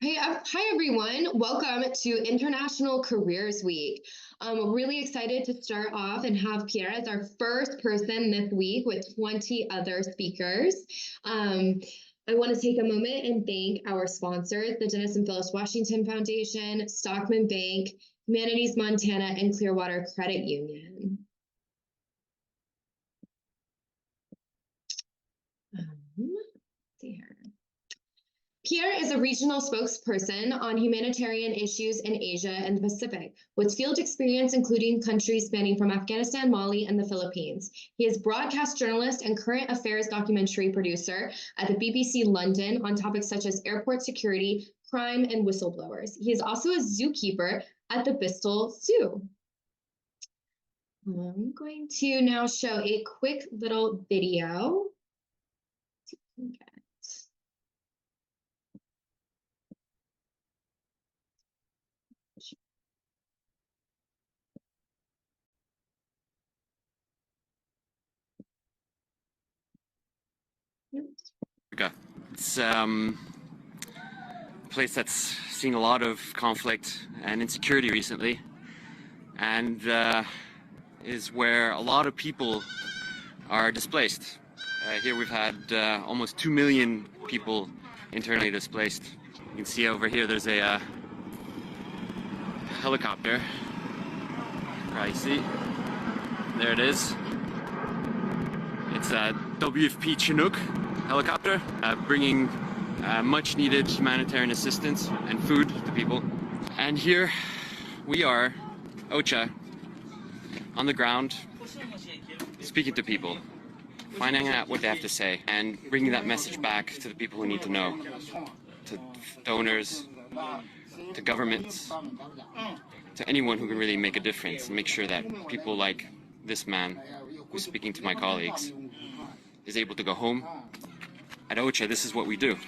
Hi everyone. Welcome to International Careers Week. I'm really excited to start off and have Pierre as our first person this week with 20 other speakers. I want to take a moment and thank our sponsors, the Dennis and Phyllis Washington Foundation, Stockman Bank, Humanities Montana, and Clearwater Credit Union. Let's see here. Pierre is a regional spokesperson on humanitarian issues in Asia and the Pacific, with field experience including countries spanning from Afghanistan, Mali, and the Philippines. He is broadcast journalist and current affairs documentary producer at the BBC London on topics such as airport security, crime, and whistleblowers. He is also a zookeeper at the Bristol Zoo. I'm going to now show a quick little video. It's a place that's seen a lot of conflict and insecurity recently, and is where a lot of people are displaced. Here we've had almost 2 million people internally displaced. You can see over here there's a helicopter. Probably see. There it is. It's a WFP Chinook helicopter bringing much needed humanitarian assistance and food to people. And here we are, OCHA, on the ground, speaking to people, finding out what they have to say, and bringing that message back to the people who need to know, to donors, to governments, to anyone who can really make a difference and make sure that people like this man who's speaking to my colleagues is able to go home. At OCHA, this is what we do.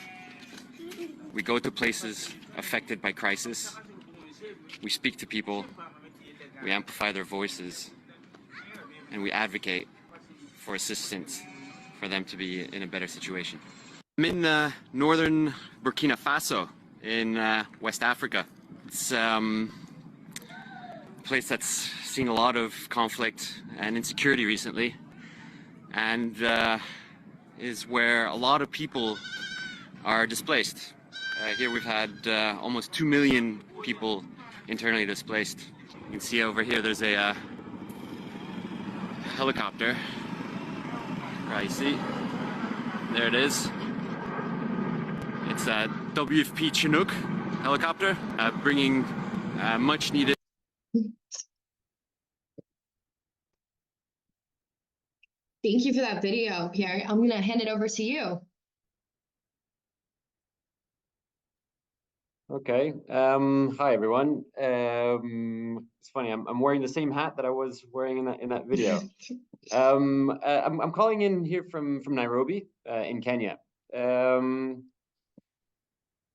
We go to places affected by crisis. We speak to people, we amplify their voices, and we advocate for assistance for them to be in a better situation. I'm in northern Burkina Faso in West Africa. It's a place that's seen a lot of conflict and insecurity recently, and is where a lot of people are displaced. Here we've had almost 2 million people internally displaced. You can see over here there's a helicopter. Probably see. There it is. It's a WFP Chinook helicopter bringing much needed. Thank you for that video, Pierre. I'm going to hand it over to you. Okay. Hi everyone. It's funny. I'm wearing the same hat that I was wearing in that video. I'm calling in here from Nairobi in Kenya. If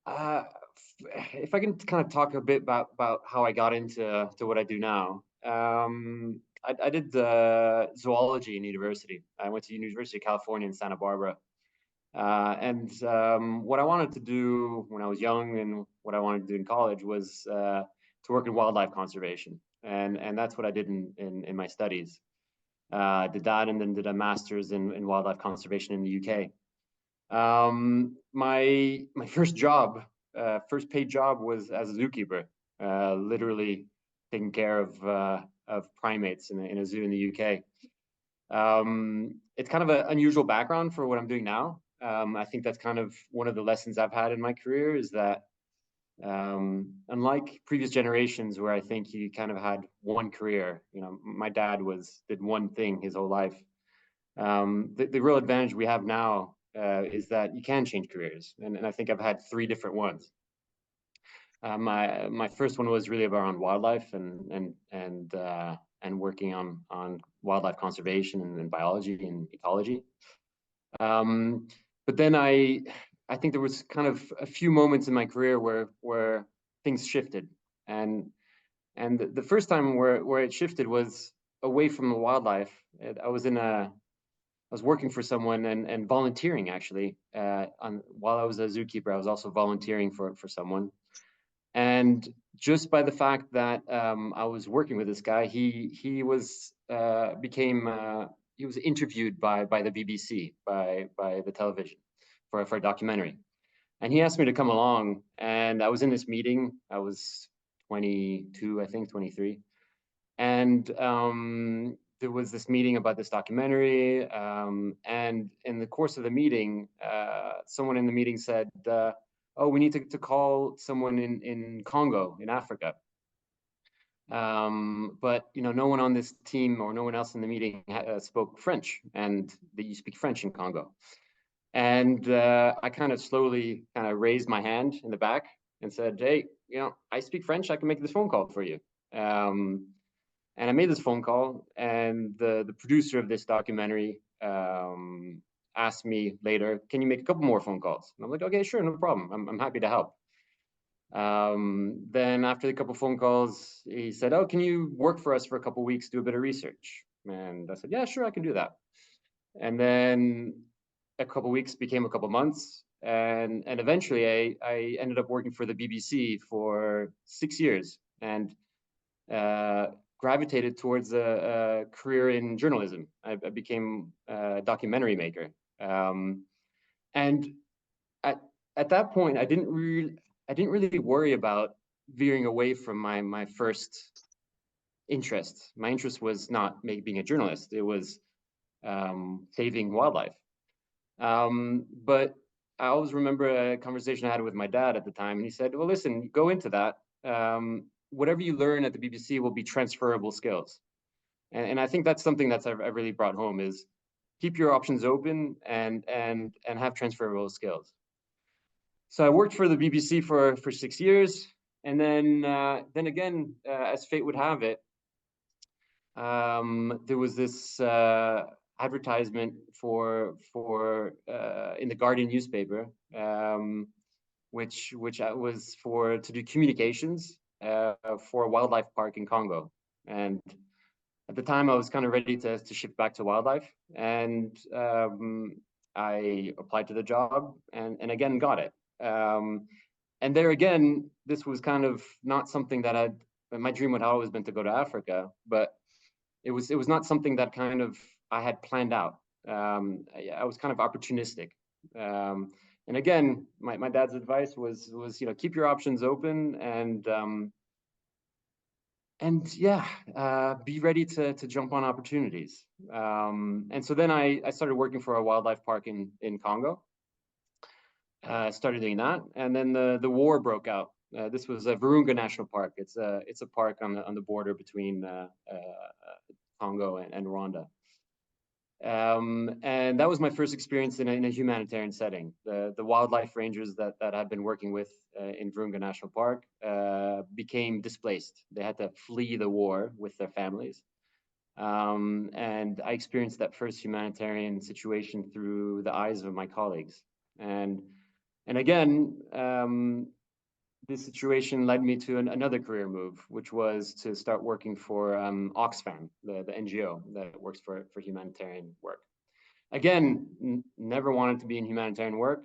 I can kind of talk a bit about how I got into what I do now. I did zoology in university. I went to University of California in Santa Barbara. And what I wanted to do when I was young and what I wanted to do in college was to work in wildlife conservation. And that's what I did in my studies. Did that and then did a master's in wildlife conservation in the UK. My first job, first paid job was as a zookeeper, literally taking care of primates in a zoo in the UK. It's kind of an unusual background for what I'm doing now. I think that's kind of one of the lessons I've had in my career is that unlike previous generations where I think you kind of had one career, you know, my dad did one thing his whole life. The real advantage we have now is that you can change careers, and I think I've had 3 different ones. My first one was really around wildlife and working on wildlife conservation and biology and ecology. But then I think there was kind of a few moments in my career where things shifted, and the first time where it shifted was away from the wildlife. I was in a was working for someone and volunteering actually. While I was a zookeeper, I was also volunteering for someone. And just by the fact that I was working with this guy, he was interviewed by the BBC, by the television, for a documentary. And he asked me to come along, and I was in this meeting. I was 22, I think 23, and there was this meeting about this documentary. And in the course of the meeting, someone in the meeting said, "Oh, we need to call someone in Congo, in Africa." But no one on this team or no one else in the meeting spoke French, and you speak French in Congo. And I kind of slowly raised my hand in the back and said, "Hey, I speak French. I can make this phone call for you." And I made this phone call, and the producer of this documentary asked me later, "Can you make a couple more phone calls?" And I'm like, "Okay, sure, no problem. I'm happy to help." Then after a couple phone calls, he said, "Oh, can you work for us for a couple weeks, do a bit of research?" And I said, "Yeah, sure, I can do that." And then a couple weeks became a couple months, and eventually I ended up working for the BBC for 6 years, and gravitated towards a career in journalism. I became a documentary maker, and at that point, I didn't really worry about veering away from my first interest. My interest was not being a journalist; it was saving wildlife. But I always remember a conversation I had with my dad at the time, and he said, "Well, listen, go into that. Whatever you learn at the BBC will be transferable skills." And I think that's something that's I've really brought home, is keep your options open and have transferable skills. So I worked for the BBC for 6 years, and then again, as fate would have it, there was this advertisement for in the Guardian newspaper, which was to do communications for a wildlife park in Congo. And at the time, I was kind of ready to shift back to wildlife, and I applied to the job and again got it. And there again, this was kind of not something that my dream had always been to go to Africa, but it was not something that kind of I had planned out. I was kind of opportunistic. And again, my dad's advice was keep your options open, and yeah, be ready to jump on opportunities. And so then I started working for a wildlife park in Congo. Started doing that, and then the war broke out. This was a Virunga National Park. It's a park on the border between Congo and Rwanda. And that was my first experience in a humanitarian setting. The wildlife rangers that I've been working with in Virunga National Park became displaced. They had to flee the war with their families. And I experienced that first humanitarian situation through the eyes of my colleagues. And again, this situation led me to another career move, which was to start working for Oxfam, the NGO that works for humanitarian work. Again, never wanted to be in humanitarian work.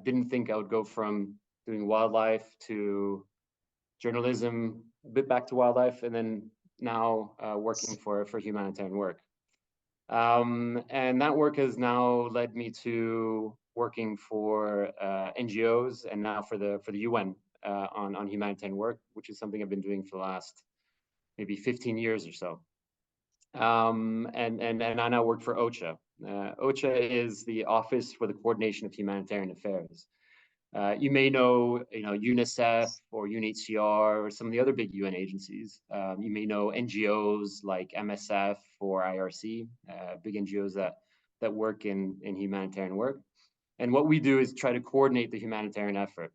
Didn't think I would go from doing wildlife to journalism, a bit back to wildlife, and then now working for humanitarian work. And that work has now led me to working for NGOs and now for the UN on humanitarian work, which is something I've been doing for the last maybe 15 years or so. And I now work for OCHA. OCHA is the Office for the Coordination of Humanitarian Affairs. You may know, UNICEF or UNHCR or some of the other big UN agencies. You may know NGOs like MSF or IRC, big NGOs that work in humanitarian work. And what we do is try to coordinate the humanitarian effort.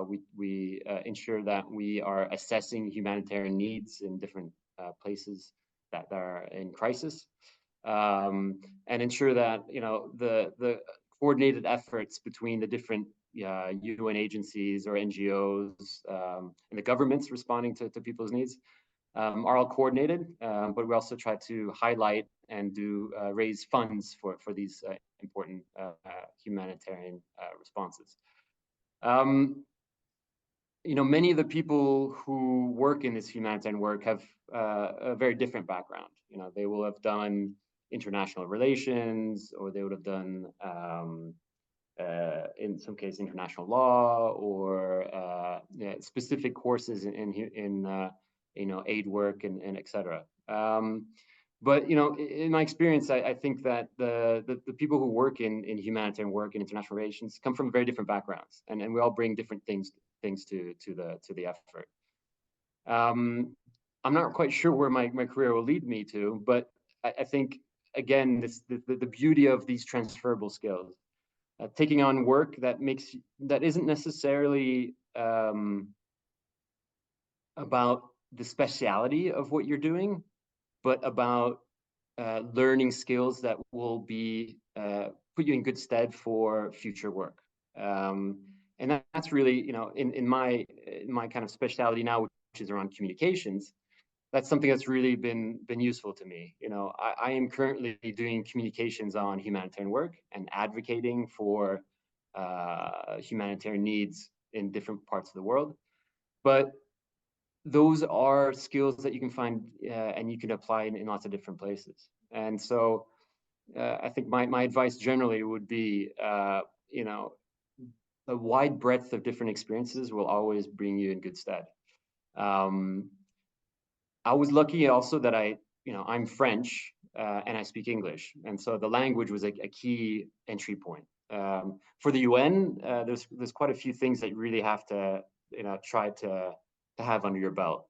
We ensure that we are assessing humanitarian needs in different places that are in crisis, and ensure that the coordinated efforts between the different UN agencies or NGOs and the governments responding to people's needs are all coordinated, but we also try to highlight and do raise funds for these important humanitarian responses. Many of the people who work in this humanitarian work have a very different background. They will have done international relations, or they would have done, in some cases, international law, or specific courses in aid work and et cetera. But in my experience, I think that the people who work in humanitarian work and international relations come from very different backgrounds, and we all bring different things to the effort. I'm not quite sure where my career will lead me to, but I think again, the beauty of these transferable skills, taking on work that isn't necessarily about the speciality of what you're doing, but about learning skills that will be put you in good stead for future work. And that's really, in my kind of specialty now, which is around communications, that's something that's really been useful to me. I am currently doing communications on humanitarian work and advocating for humanitarian needs in different parts of the world. But those are skills that you can find and you can apply in lots of different places. And so I think my advice generally would be, a wide breadth of different experiences will always bring you in good stead. I was lucky also that I'm French and I speak English. And so the language was a key entry point. For the UN, there's quite a few things that you really have to, try to have under your belt.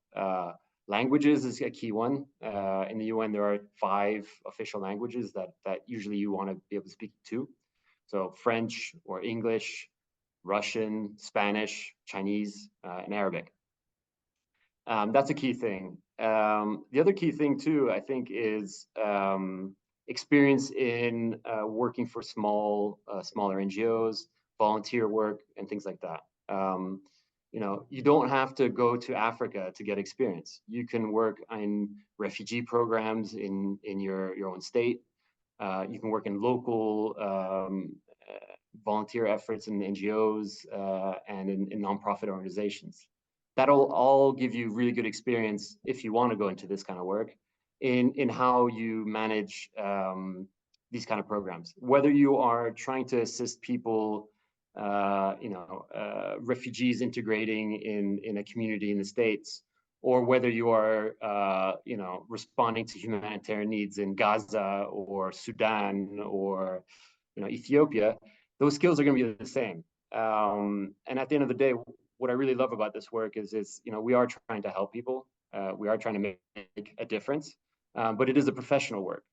Languages is a key one. In the UN, there are 5 official languages that usually you want to be able to speak to. So French or English, Russian, Spanish, Chinese, and Arabic. That's a key thing. The other key thing too, I think, is experience in working for smaller NGOs, volunteer work, and things like that. You don't have to go to Africa to get experience. You can work in refugee programs in your own state. You can work in local volunteer efforts in NGOs and in nonprofit organizations. That'll all give you really good experience if you want to go into this kind of work in how you manage these kind of programs. Whether you are trying to assist people, refugees integrating in a community in the States, or whether you are, responding to humanitarian needs in Gaza or Sudan or, Ethiopia, those skills are going to be the same. And at the end of the day, what I really love about this work is we are trying to help people. We are trying to make a difference, but it is a professional work.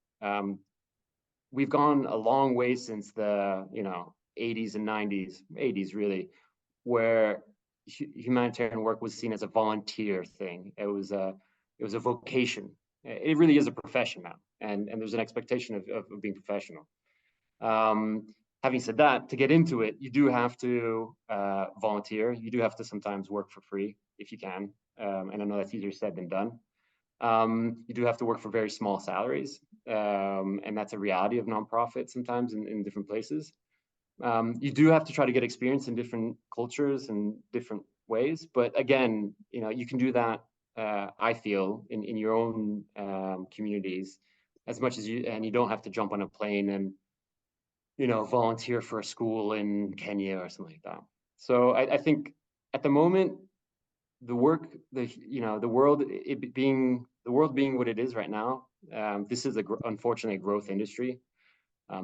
We've gone a long way since the 80s and 80s really, where humanitarian work was seen as a volunteer thing. It was a vocation. It really is a profession now, and there's an expectation of being professional. Having said that, to get into it, you do have to volunteer. You do have to sometimes work for free if you can. And I know that's easier said than done. You do have to work for very small salaries. And that's a reality of nonprofits sometimes in different places. You do have to try to get experience in different cultures and different ways. But again, you can do that, I feel, in your own communities as much as and you don't have to jump on a plane and volunteer for a school in Kenya or something like that. So I think at the moment, the work, the world being what it is right now, this is unfortunately a growth industry.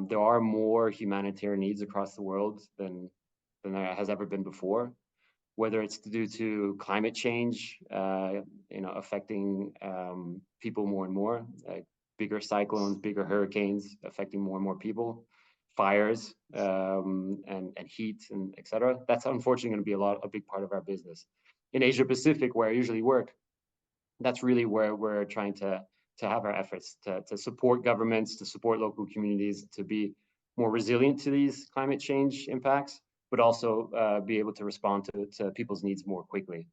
There are more humanitarian needs across the world than there has ever been before, whether it's due to climate change, affecting people more and more, bigger cyclones, bigger hurricanes affecting more and more people, fires and heat and et cetera. That's unfortunately going to be a big part of our business. In Asia Pacific, where I usually work, that's really where we're trying to have our efforts to support governments, to support local communities, to be more resilient to these climate change impacts, but also be able to respond to people's needs more quickly.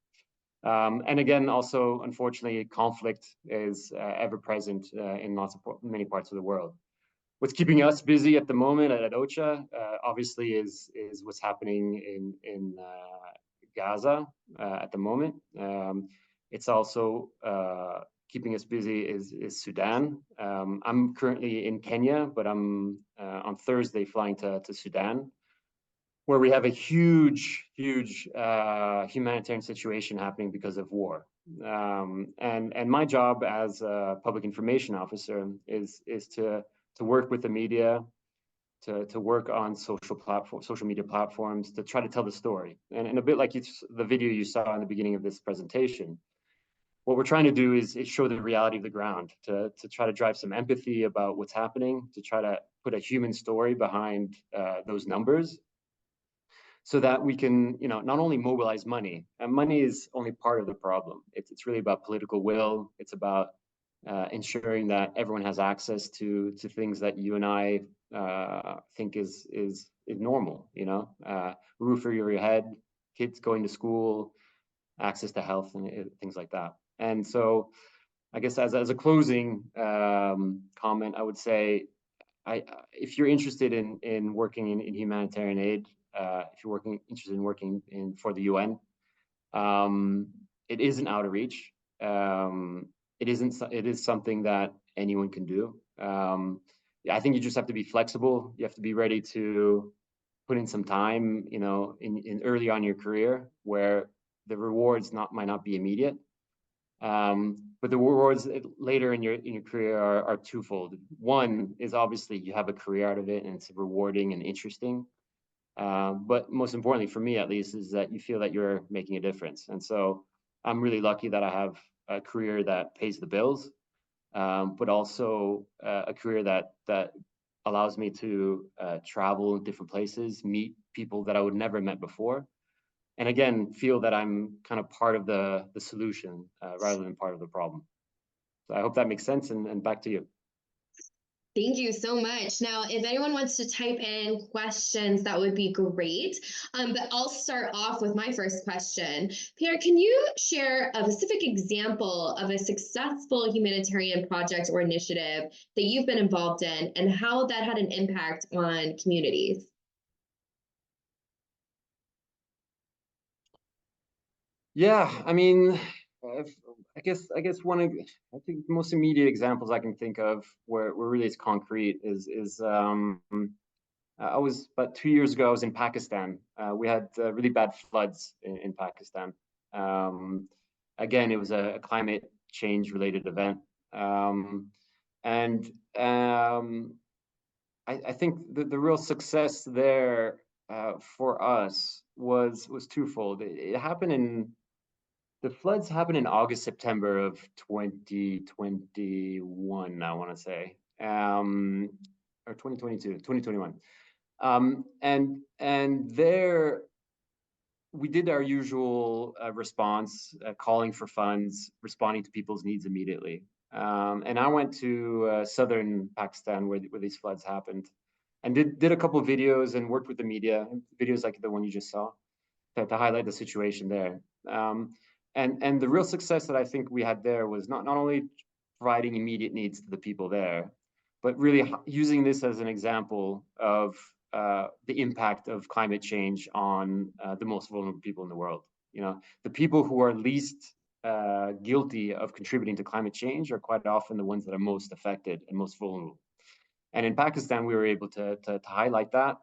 And again, also, unfortunately, conflict is ever present in many parts of the world. What's keeping us busy at the moment at OCHA, obviously, is what's happening in Gaza at the moment. It's also keeping us busy is Sudan. I'm currently in Kenya, but I'm on Thursday flying to Sudan, where we have a huge humanitarian situation happening because of war. And my job as a public information officer is to work with the media, to work on social media platforms, to try to tell the story. And a bit like the video you saw in the beginning of this presentation, what we're trying to do is show the reality of the ground, to try to drive some empathy about what's happening, to try to put a human story behind those numbers, so that we can, not only mobilize money, and money is only part of the problem. It's really about political will. It's about ensuring that everyone has access to things that you and I think is normal. Roof over your head, kids going to school, access to health, and things like that. And so, I guess as a closing comment, I would say, if you're interested in working in humanitarian aid, if you're interested in working for the UN, it is an outreach. It is something that anyone can do. I think you just have to be flexible. You have to be ready to put in some time, in early on in your career, where the rewards might not be immediate. But the rewards later in your career are twofold. One is obviously you have a career out of it, and it's rewarding and interesting. But most importantly, for me at least, is that you feel that you're making a difference. And so I'm really lucky that I have a career that pays the bills, but also a career that allows me to travel different places, meet people that I would never met before, and again, feel that I'm kind of part of the solution rather than part of the problem. So I hope that makes sense, and back to you. Thank you so much. Now, if anyone wants to type in questions, that would be great. But I'll start off with my first question. Pierre, can you share a specific example of a successful humanitarian project or initiative that you've been involved in and how that had an impact on communities? Yeah, I mean, I guess one of, I think the most immediate examples I can think of where really it's concrete is I was about 2 years ago. I was in Pakistan. We had really bad floods in Pakistan. Again, it was a climate change related event, and I think the real success there for us was twofold. The floods happened in August, September of 2021, I want to say, or 2021. And there we did our usual response, calling for funds, responding to people's needs immediately. And I went to southern Pakistan where these floods happened, and did a couple of videos and worked with the media, videos like the one you just saw, to highlight the situation there. And the real success that I think we had there was not only providing immediate needs to the people there, but really using this as an example of the impact of climate change on the most vulnerable people in the world. The people who are least guilty of contributing to climate change are quite often the ones that are most affected and most vulnerable. And in Pakistan, we were able to highlight that.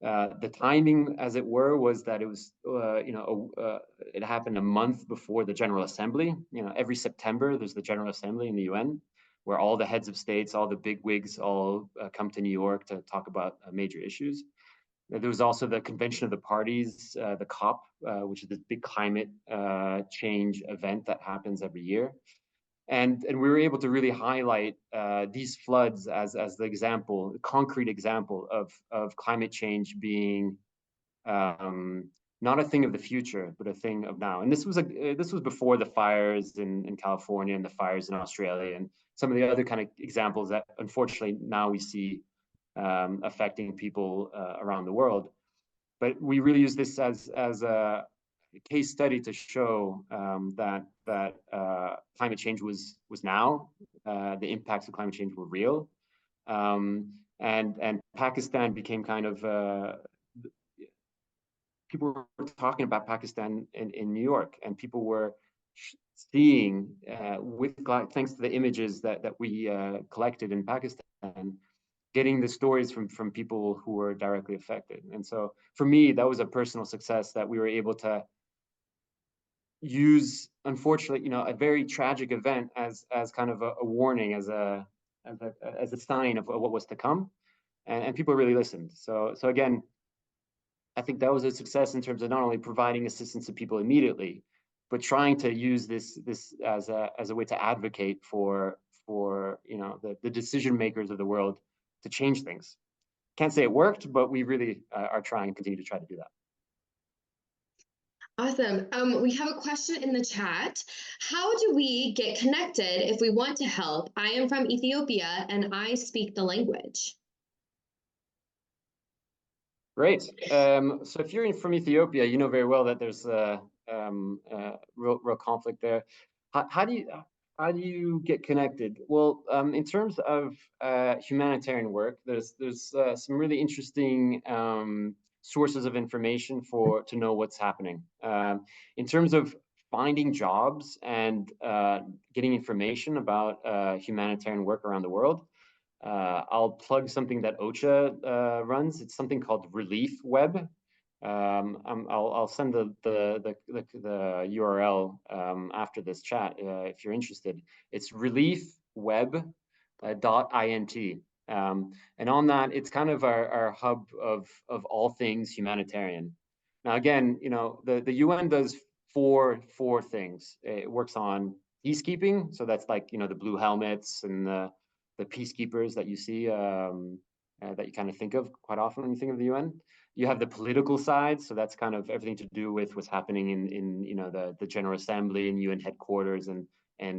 The timing, as it were, was that it was, it happened a month before the General Assembly. Every September, there's the General Assembly in the UN, where all the heads of states, all the big wigs, all come to New York to talk about major issues. There was also the Convention of the Parties, the COP, which is this big climate change event that happens every year. And we were able to really highlight these floods as the example, the concrete example of climate change being not a thing of the future, but a thing of now. And this was before the fires in California and the fires in Australia and some of the other kind of examples that unfortunately now we see affecting people around the world. But we really use this as a case study to show that climate change was now, the impacts of climate change were real, and Pakistan became kind of people were talking about Pakistan in New York, and people were seeing thanks to the images that we collected in Pakistan, getting the stories from people who were directly affected. And so for me, that was a personal success that we were able to use, unfortunately, a very tragic event as kind of a warning, as a sign of what was to come, and people really listened. So again, I think that was a success in terms of not only providing assistance to people immediately, but trying to use this as a way to advocate for the decision makers of the world to change things. Can't say it worked, but we really are trying and continue to try to do that. Awesome. We have a question in the chat. How do we get connected if we want to help? I am from Ethiopia and I speak the language. Great. So if you're from Ethiopia, you know very well that there's real conflict there. How do you get connected? Well, in terms of humanitarian work, there's some really interesting sources of information to know what's happening. In terms of finding jobs and getting information about humanitarian work around the world, I'll plug something that OCHA runs. It's something called Relief Web. I'll send the URL after this chat if you're interested. It's reliefweb.int. And on that, it's kind of our hub of all things humanitarian. Now, again, the UN does four things. It works on peacekeeping, so that's like the blue helmets and the peacekeepers that you see, that you kind of think of quite often when you think of the UN. You have the political side, so that's kind of everything to do with what's happening in the General Assembly and UN headquarters and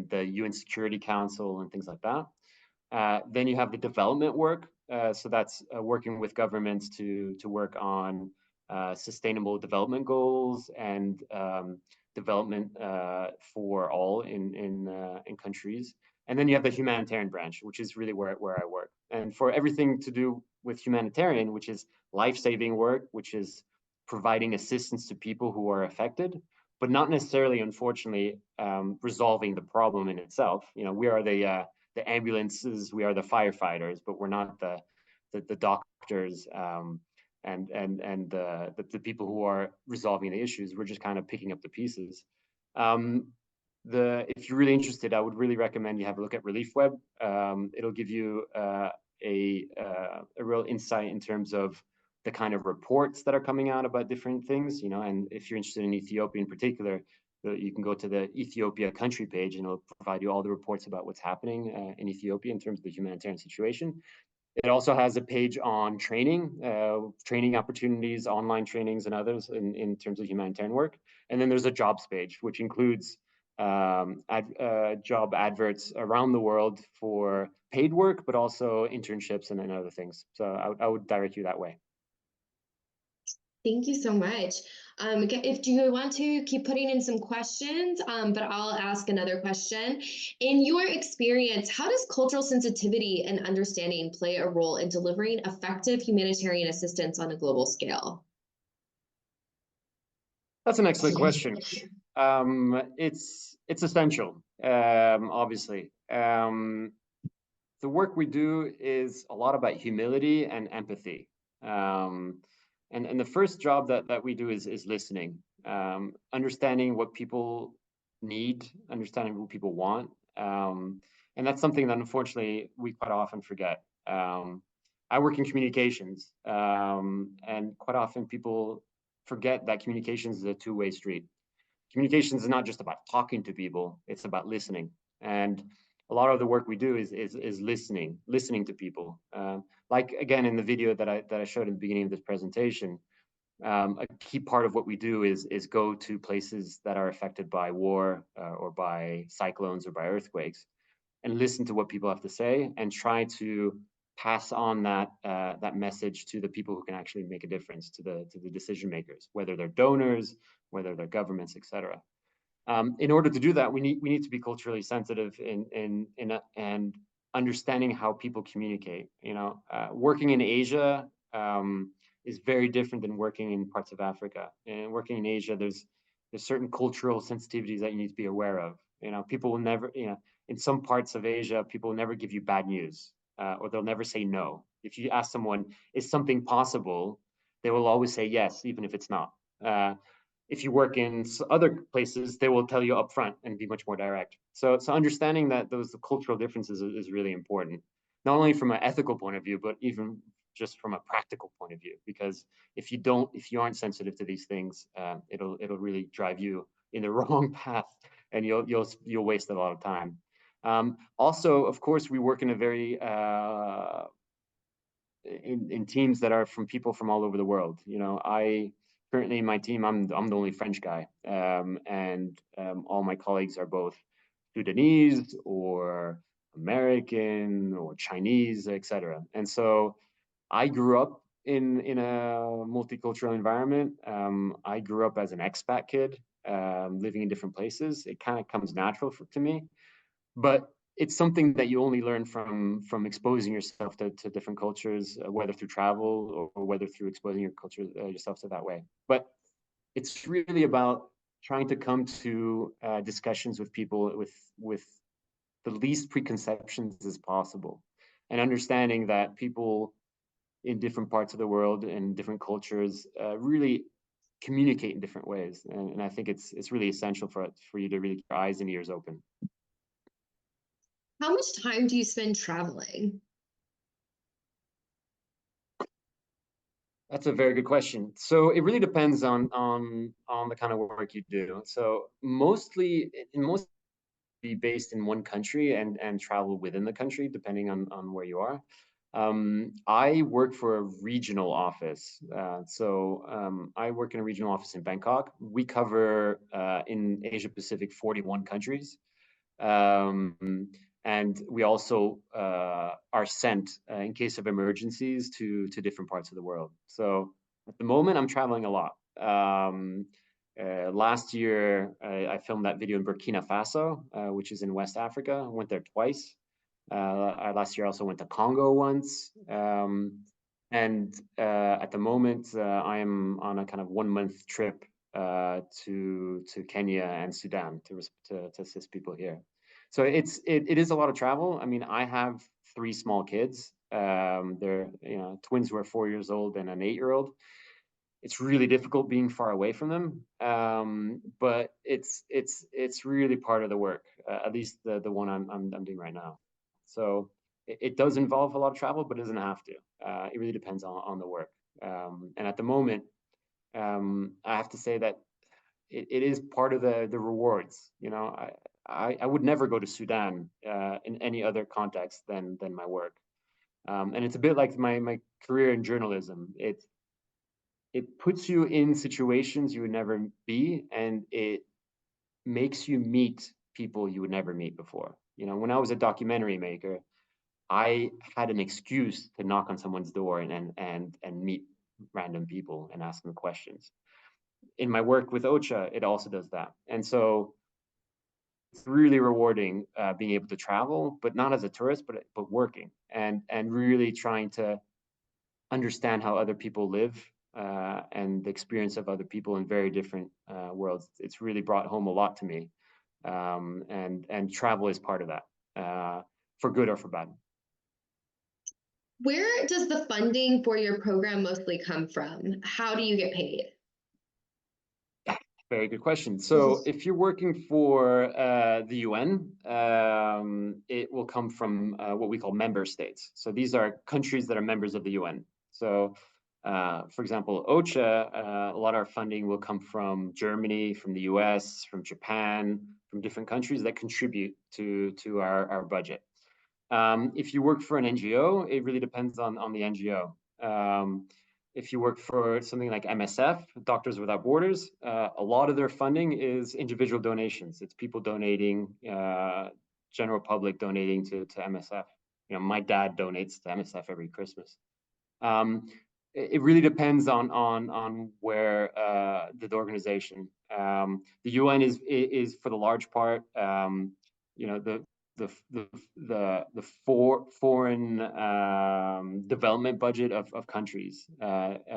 the UN Security Council and things like that. Then you have the development work, so that's working with governments to work on sustainable development goals and development for all in countries. And then you have the humanitarian branch, which is really where I work. And for everything to do with humanitarian, which is life-saving work, which is providing assistance to people who are affected, but not necessarily, unfortunately, resolving the problem in itself. We are the ambulances, we are the firefighters, but we're not the doctors and the people who are resolving the issues. We're just kind of picking up the pieces. If you're really interested, I would really recommend you have a look at Relief Web. It'll give you a real insight in terms of the kind of reports that are coming out about different things, and if you're interested in Ethiopia in particular, you can go to the Ethiopia country page and it'll provide you all the reports about what's happening in Ethiopia in terms of the humanitarian situation. It also has a page on training opportunities, online trainings and others in terms of humanitarian work. And then there's a jobs page, which includes job adverts around the world for paid work, but also internships and other things. So I would direct you that way. Thank you so much. Do you want to keep putting in some questions, but I'll ask another question. In your experience, how does cultural sensitivity and understanding play a role in delivering effective humanitarian assistance on a global scale? That's an excellent question. It's essential, obviously. The work we do is a lot about humility and empathy. And the first job that we do is listening, understanding what people need, understanding what people want. And that's something that unfortunately we quite often forget. I work in communications, and quite often people forget that communications is a two-way street. Communications is not just about talking to people, it's about listening. And a lot of the work we do is listening to people. Like again, in the video that I showed in the beginning of this presentation, a key part of what we do is go to places that are affected by war or by cyclones or by earthquakes and listen to what people have to say and try to pass on that message to the people who can actually make a difference, to the decision makers, whether they're donors, whether they're governments, etc. In order to do that, we need to be culturally sensitive and understanding how people communicate. Working in Asia is very different than working in parts of Africa. And working in Asia, there's certain cultural sensitivities that you need to be aware of. People will never, in some parts of Asia, people will never give you bad news, or they'll never say no. If you ask someone, is something possible? They will always say yes, even if it's not. If you work in other places, they will tell you upfront and be much more direct. So understanding that those cultural differences is really important, not only from an ethical point of view, but even just from a practical point of view. Because if you aren't sensitive to these things, it'll really drive you in the wrong path, and you'll waste a lot of time. Also, of course, we work in a very in teams that are from people from all over the world. I currently in my team, I'm the only French guy, and all my colleagues are both Sudanese or American or Chinese, etc. And so I grew up in a multicultural environment. I grew up as an expat kid, living in different places. It kind of comes natural to me, but it's something that you only learn from exposing yourself to different cultures, whether through travel or whether through exposing yourself to that way. But it's really about trying to come to discussions with people with the least preconceptions as possible, and understanding that people in different parts of the world and different cultures really communicate in different ways. And I think it's really essential for you to really keep your eyes and ears open. How much time do you spend traveling? That's a very good question. So it really depends on the kind of work you do. So mostly be based in one country and travel within the country, depending on where you are. I work for a regional office. I work in a regional office in Bangkok. We cover in Asia Pacific 41 countries. And we also are sent in case of emergencies to different parts of the world. So at the moment, I'm traveling a lot. Last year, I filmed that video in Burkina Faso, which is in West Africa. I went there twice. Last year, I also went to Congo once. And at the moment, I am on a kind of 1-month trip to Kenya and Sudan to assist people here. So it is a lot of travel. I mean, I have 3 small kids. They're twins who are 4 years old and an 8-year-old. It's really difficult being far away from them, but it's really part of the work. At least the one I'm doing right now. So it does involve a lot of travel, but it doesn't have to. It really depends on the work. And at the moment, I have to say that it is part of the rewards. I would never go to Sudan in any other context than my work. And it's a bit like my career in journalism. It puts you in situations you would never be, and it makes you meet people you would never meet before. When I was a documentary maker, I had an excuse to knock on someone's door and meet random people and ask them questions. In my work with OCHA, it also does that. And so it's really rewarding being able to travel, but not as a tourist, but working and really trying to understand how other people live and the experience of other people in very different worlds. It's really brought home a lot to me. And travel is part of that, for good or for bad. Where does the funding for your program mostly come from? How do you get paid? Very good question. So if you're working for the UN, it will come from what we call member states. So these are countries that are members of the UN. So for example, OCHA, a lot of our funding will come from Germany, from the US, from Japan, from different countries that contribute to our budget. If you work for an NGO, it really depends on the NGO. If you work for something like MSF, Doctors Without Borders, a lot of their funding is individual donations. It's people donating, general public donating to MSF. my dad donates to MSF every Christmas. It really depends on where the organization. The UN is for the large part, the foreign development budget of countries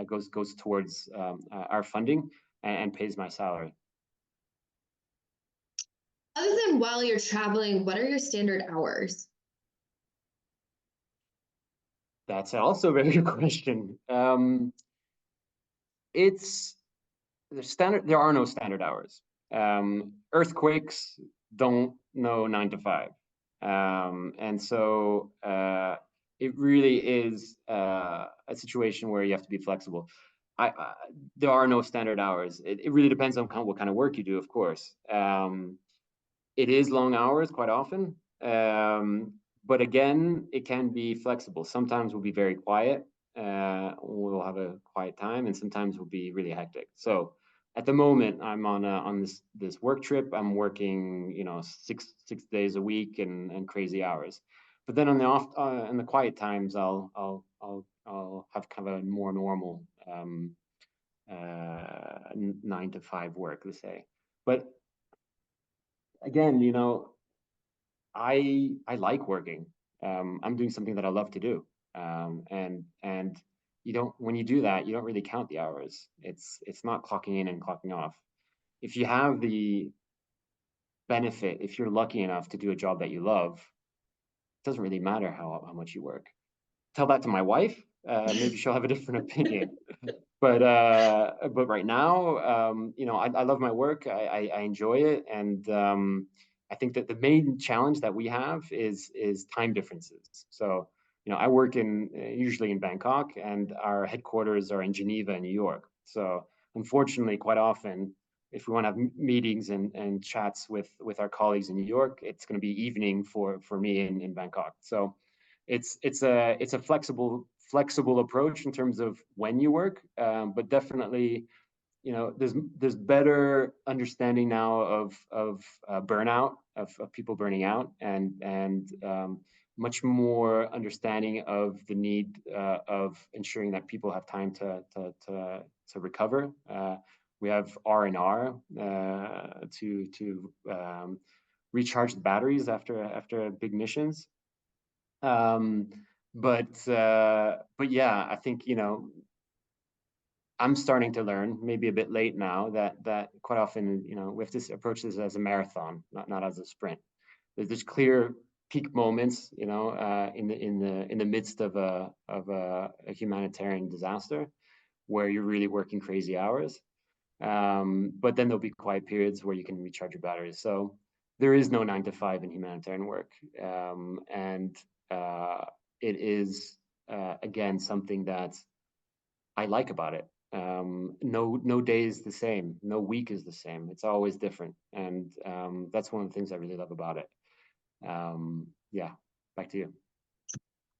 goes towards our funding and pays my salary. Other than while you're traveling, what are your standard hours? That's also a very good question. There are no standard hours. Earthquakes don't know 9 to 5. And so it really is a situation where you have to be flexible. There are no standard hours. It really depends on what kind of work you do, of course. It is long hours quite often. But again, it can be flexible. Sometimes we'll be very quiet. We'll have a quiet time, and sometimes we'll be really hectic. So at the moment, I'm on this work trip. I'm working, 6 days a week and crazy hours. But then on in the quiet times, I'll have kind of a more normal 9 to 5 work, let's say. But again, I like working. I'm doing something that I love to do, and when you do that, you don't really count the hours. It's not clocking in and clocking off. If you have the benefit, if you're lucky enough to do a job that you love, it doesn't really matter how much you work. Tell that to my wife. Maybe she'll have a different opinion. But right now, I love my work. I enjoy it, and I think that the main challenge that we have is time differences. So, I work usually in Bangkok, and our headquarters are in Geneva and New York. So, unfortunately, quite often, if we want to have meetings and chats with our colleagues in New York, it's going to be evening for me in Bangkok. So, it's a flexible approach in terms of when you work, but definitely, there's better understanding now of burnout, of people burning out, and much more understanding of the need of ensuring that people have time to recover. We have R&R to recharge the batteries after big missions. But yeah, I think, I'm starting to learn, maybe a bit late now, that quite often, we have to approach this as a marathon, not as a sprint. There's clear peak moments, in the midst of a humanitarian disaster, where you're really working crazy hours. But then there'll be quiet periods where you can recharge your batteries. So there is no 9 to 5 in humanitarian work, and it is again something that I like about it. No day is the same. No week is the same. It's always different, and that's one of the things I really love about it. Yeah, back to you.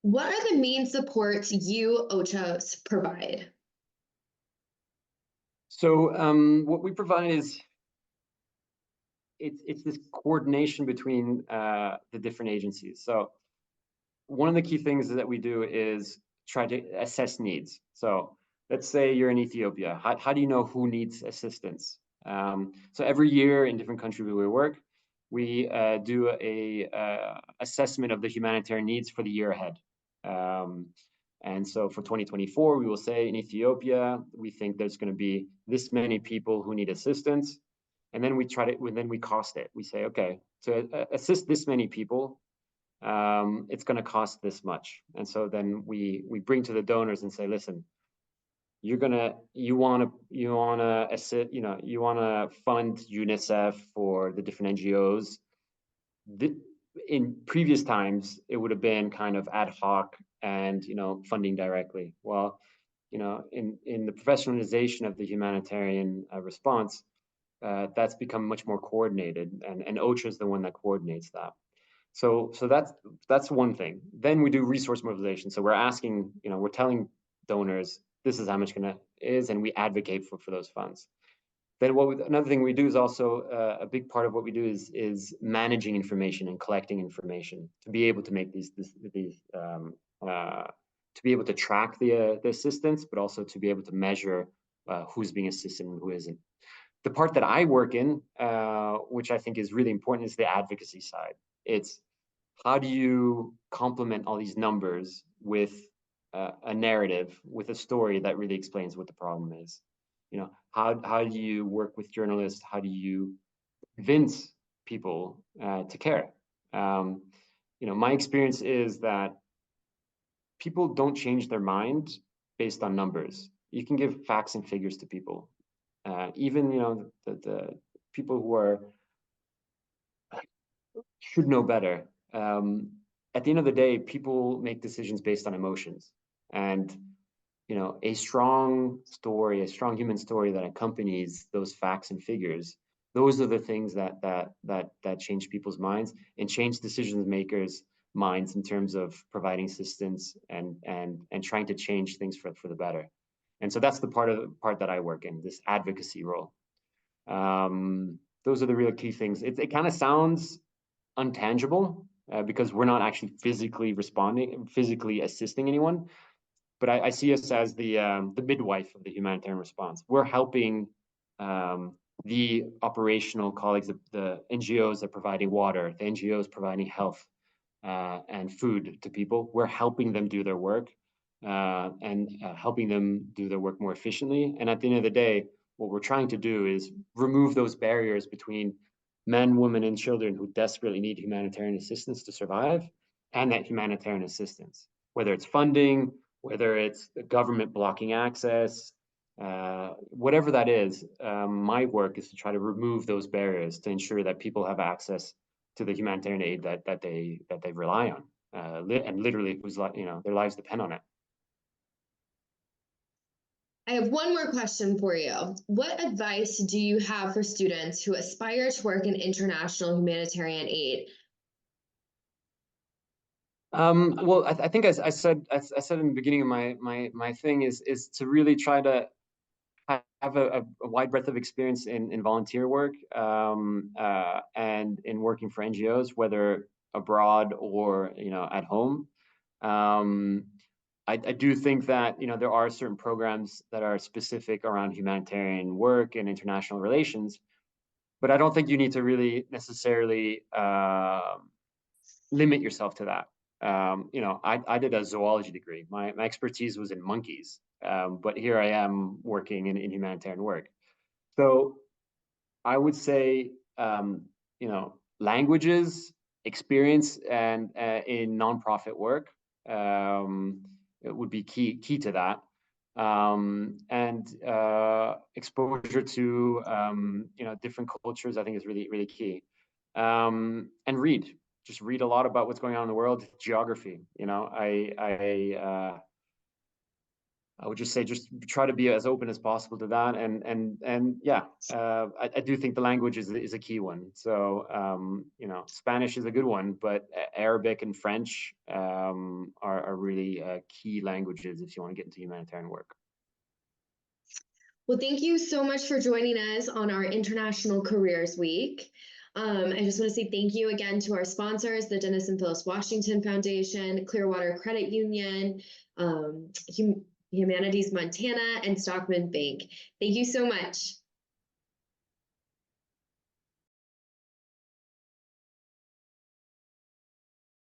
What are the main supports you, OCHA, provide? So what we provide is it's this coordination between the different agencies. So one of the key things that we do is try to assess needs. So let's say you're in Ethiopia. How do you know who needs assistance? So every year in different countries where we work, we do a assessment of the humanitarian needs for the year ahead. And so for 2024, we will say in Ethiopia, we think there's going to be this many people who need assistance. And then we cost it. We say, okay, to assist this many people, it's going to cost this much. And so then we bring to the donors and say, listen, you want to assist, you want to fund UNICEF for the different NGOs. In previous times, it would have been kind of ad hoc and, funding directly. Well, in the professionalization of the humanitarian response, that's become much more coordinated, and OCHA is the one that coordinates that. So that's one thing. Then we do resource mobilization. So we're asking, we're telling donors this is how much is, and we advocate for those funds. Then another thing we do is also a big part of what we do is managing information and collecting information to be able to make these to be able to track the assistance, but also to be able to measure who's being assisted and who isn't. The part that I work in, which I think is really important, is the advocacy side. It's how do you complement all these numbers with a narrative, with a story that really explains what the problem is. You know, how do you work with journalists? How do you convince people to care? You know, my experience is that people don't change their mind based on numbers. You can give facts and figures to people. Even, you know, the people who are should know better. At the end of the day, people make decisions based on emotions, and you know, a strong story, a strong human story that accompanies those facts and figures. Those are the things that change people's minds and change decision makers' minds in terms of providing assistance and trying to change things for the better. And so that's the part that I work in, this advocacy role. Those are the real key things. It kind of sounds untangible because we're not actually physically assisting anyone. But I see us as the midwife of the humanitarian response. We're helping the operational colleagues, the NGOs that are providing water, the NGOs providing health and food to people. We're helping them do their work and helping them do their work more efficiently. And at the end of the day, what we're trying to do is remove those barriers between men, women, and children who desperately need humanitarian assistance to survive, and that humanitarian assistance, whether it's funding, whether it's the government blocking access, whatever that is. My work is to try to remove those barriers to ensure that people have access to the humanitarian aid that they rely on, and literally whose their lives depend on it. I have one more question for you. What advice do you have for students who aspire to work in international humanitarian aid? Well, I think I said in the beginning of my thing is to really try to have a wide breadth of experience in volunteer work and in working for NGOs, whether abroad or at home. I do think that there are certain programs that are specific around humanitarian work and international relations, but I don't think you need to really necessarily limit yourself to that. I did a zoology degree. My expertise was in monkeys, but here I am working in humanitarian work. So I would say, languages, experience, and in nonprofit work, it would be key to that. And exposure to different cultures, I think, is really key. And just read a lot about what's going on in the world. Geography, I would just say, just try to be as open as possible to that. And yeah, I do think the language is a key one. So, Spanish is a good one, but Arabic and French are really key languages if you want to get into humanitarian work. Well, thank you so much for joining us on our International Careers Week. I just want to say thank you again to our sponsors, the Dennis and Phyllis Washington Foundation, Clearwater Credit Union, Humanities Montana, and Stockman Bank. Thank you so much.